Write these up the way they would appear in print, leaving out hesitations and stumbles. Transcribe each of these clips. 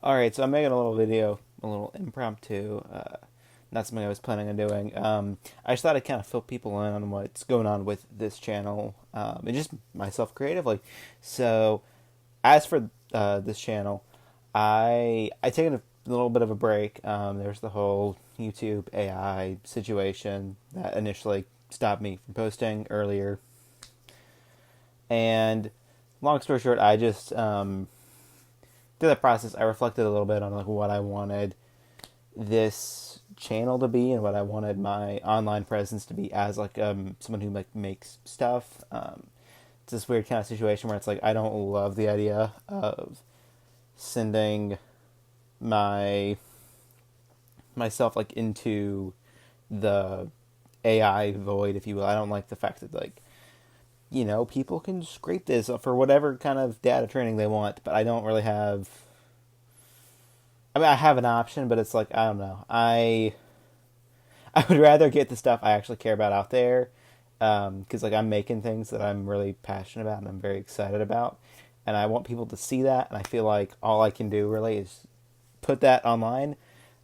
Alright, so I'm making a little video, a little impromptu, not something I was planning on doing. I just thought I'd kind of fill people in on what's going on with this channel, and just myself creatively. So, as for this channel, I taken a little bit of a break. There's the whole YouTube AI situation that initially stopped me from posting earlier. And long story short, I just through that process, I reflected a little bit on like what I wanted this channel to be and what I wanted my online presence to be as like someone who like makes stuff. It's this weird kind of situation where it's like I don't love the idea of sending my myself like into the AI void, if you will. I don't like the fact that like people can scrape this for whatever kind of data training they want, but I don't really have. I mean, I have an option, but it's like I don't know. I would rather get the stuff I actually care about out there, because like I'm making things that I'm really passionate about and I'm very excited about, and I want people to see that. And I feel like all I can do really is put that online.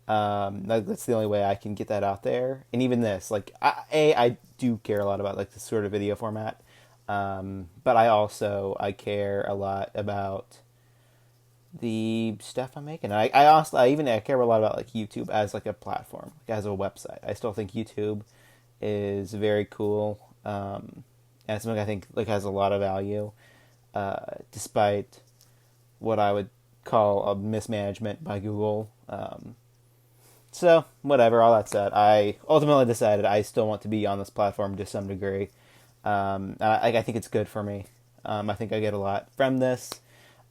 That's the only way I can get that out there. And even this, like, I do care a lot about like this sort of video format, but I care a lot about the stuff I'm making. I care a lot about like YouTube as like a platform, like as a website. I still think YouTube is very cool, and something I think like has a lot of value, despite what I would call a mismanagement by Google. So whatever. All that said, I ultimately decided I still want to be on this platform to some degree, and I think it's good for me. I think I get a lot from this.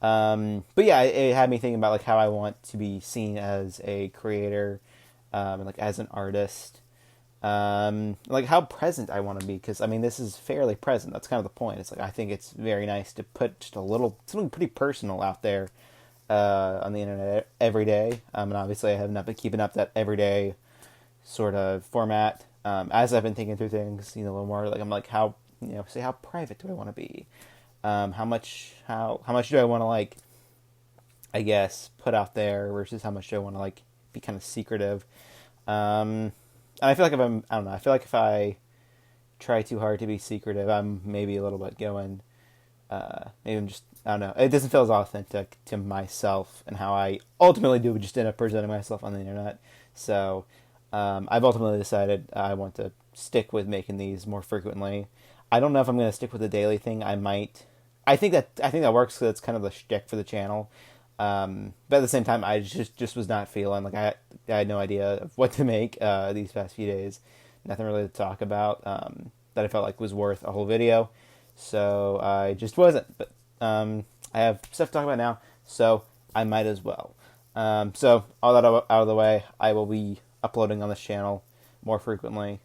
But yeah, it had me thinking about like how I want to be seen as a creator, and like as an artist, like how present I want to be. Because I mean, this is fairly present. That's kind of the point. It's like I think it's very nice to put just a little something pretty personal out there, on the internet every day. And obviously, I have not been keeping up that everyday sort of format. As I've been thinking through things, a little more like I'm like how say how private do I want to be? How much do I want to like, I guess, put out there versus how much do I want to like be kind of secretive? And I feel like I don't know. I feel like if I try too hard to be secretive, I'm maybe a little bit going. Maybe I'm just I don't know. It doesn't feel as authentic to myself and how I ultimately do just end up presenting myself on the internet. So I've ultimately decided I want to stick with making these more frequently. I don't know if I'm going to stick with the daily thing. I might. I think that works because it's kind of the shtick for the channel. But at the same time, I just was not feeling like I had no idea of what to make these past few days. Nothing really to talk about, that I felt like was worth a whole video. So I just wasn't. But I have stuff to talk about now, so I might as well. So all that out of the way, I will be uploading on this channel more frequently.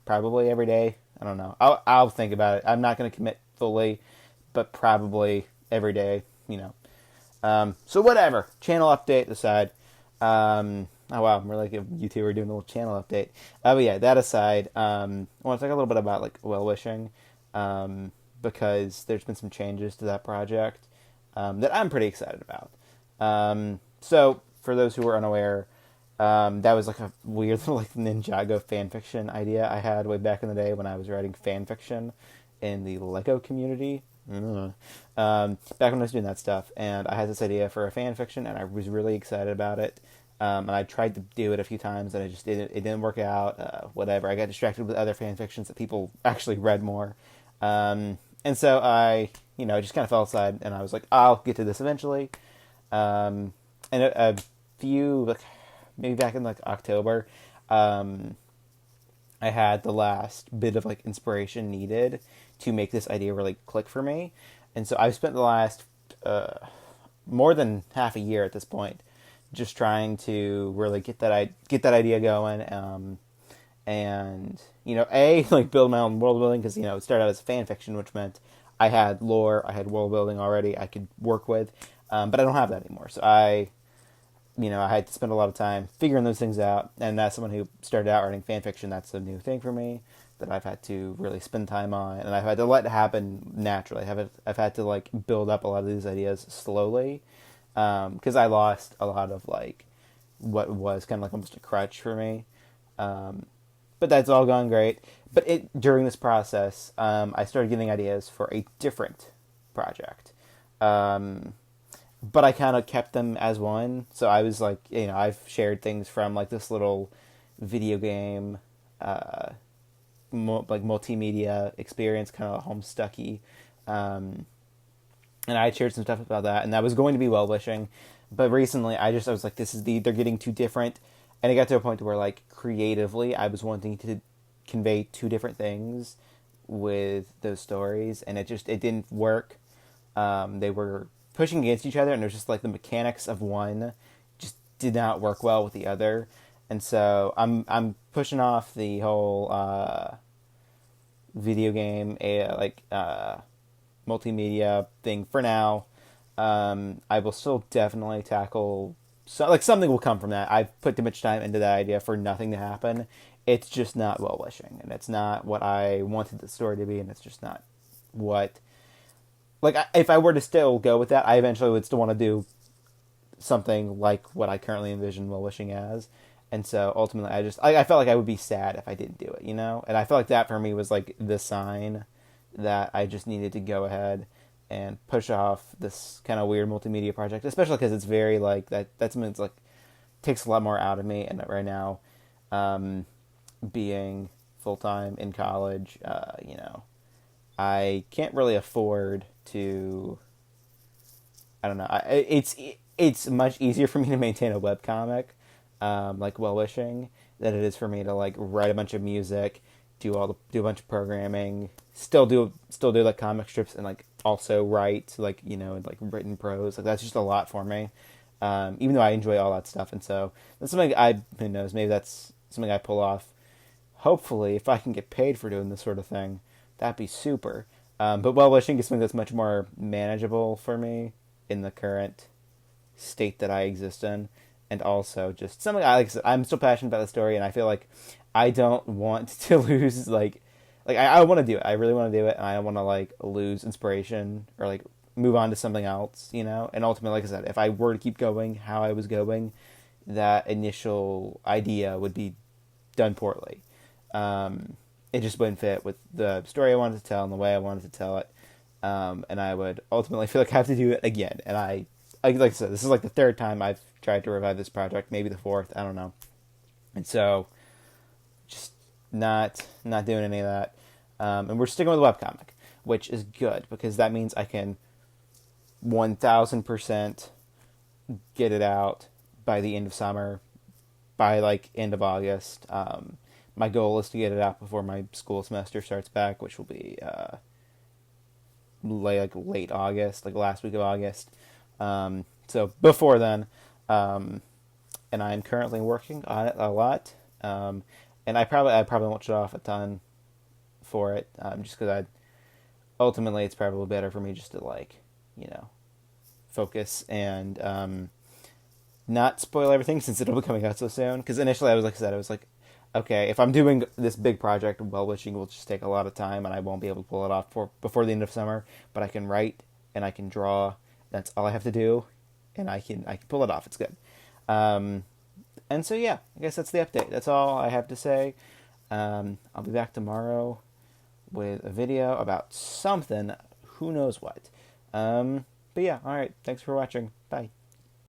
Probably every day. I don't know. I'll think about it. I'm not going to commit fully, but probably every day. So whatever. Channel update aside. Oh wow, I'm really like a YouTuber doing a little channel update. But yeah, that aside, I want to talk a little bit about like Wellwishing, because there's been some changes to that project, that I'm pretty excited about. So for those who are unaware, that was like a weird little like Ninjago fanfiction idea I had way back in the day when I was writing fanfiction in the Lego community. Back when I was doing that stuff, and I had this idea for a fanfiction, and I was really excited about it. And I tried to do it a few times, and it didn't work out. Whatever. I got distracted with other fanfictions that people actually read more. And so I, just kind of fell aside, and I was like, I'll get to this eventually. And a few, like, maybe back in like October, I had the last bit of like inspiration needed to make this idea really click for me. And so I've spent the last more than half a year at this point just trying to really get that idea going, and like build my own world building, because it started out as fan fiction, which meant I had lore, I had world building already I could work with, but I don't have that anymore. So I had to spend a lot of time figuring those things out. And as someone who started out writing fan fiction, that's a new thing for me that I've had to really spend time on, and I've had to let it happen naturally. I've had to like build up a lot of these ideas slowly, because I lost a lot of like what was kind of like almost a crutch for me. Um, but that's all gone great. But during this process, I started getting ideas for a different project. Um, but I kind of kept them as one. So I was like, I've shared things from like this little video game, uh, like multimedia experience, kind of homestucky. Um, and I shared some stuff about that, and that was going to be Wellwishing. But recently, I was like, they're getting too different, and it got to a point where like creatively, I was wanting to convey two different things with those stories, and it didn't work. They were pushing against each other, and it was just like the mechanics of one just did not work well with the other, and so I'm pushing off the whole video game multimedia thing for now. I will still definitely tackle something will come from that. I've put too much time into that idea for nothing to happen. It's just not Wellwishing, and it's not what I wanted the story to be, and it's just not what. If I were to still go with that, I eventually would still want to do something like what I currently envision Wellwishing as. And so ultimately, I felt like I would be sad if I didn't do it, And I felt like that for me was like the sign that I just needed to go ahead and push off this kind of weird multimedia project, especially because it's very like that. That's something that's like takes a lot more out of me. And right now, being full time in college, I can't really afford to. I don't know. It's much easier for me to maintain a webcomic, like Wellwishing, than it is for me to like write a bunch of music, do a bunch of programming, still do like comic strips, and like also write like in like written prose. Like that's just a lot for me. Even though I enjoy all that stuff, and so that's something who knows, maybe that's something I pull off. Hopefully, if I can get paid for doing this sort of thing, that'd be super. But Wellwishing is something that's much more manageable for me in the current state that I exist in, and also just something like I said, I'm still passionate about the story, and I feel like I don't want to lose I want to do it. I really want to do it, and I don't want to like lose inspiration or like move on to something else, And ultimately, like I said, if I were to keep going how I was going, that initial idea would be done poorly. It just wouldn't fit with the story I wanted to tell and the way I wanted to tell it. And I would ultimately feel like I have to do it again. And like I said, this is like the third time I've tried to revive this project, maybe the fourth, I don't know. And so, just not doing any of that. And we're sticking with the webcomic, which is good because that means I can 1000% get it out by the end of summer, by like end of August. My goal is to get it out before my school semester starts back, which will be late August, like last week of August. So before then, and I'm currently working on it a lot. And I probably won't show off a ton for it, just because ultimately it's probably better for me just to focus and not spoil everything since it'll be coming out so soon. Because initially I was like, okay, if I'm doing this big project, Wellwishing will just take a lot of time, and I won't be able to pull it off before the end of summer. But I can write and I can draw. That's all I have to do, and I can pull it off. It's good. And so yeah, I guess that's the update. That's all I have to say. I'll be back tomorrow with a video about something. Who knows what? But yeah, all right. Thanks for watching. Bye.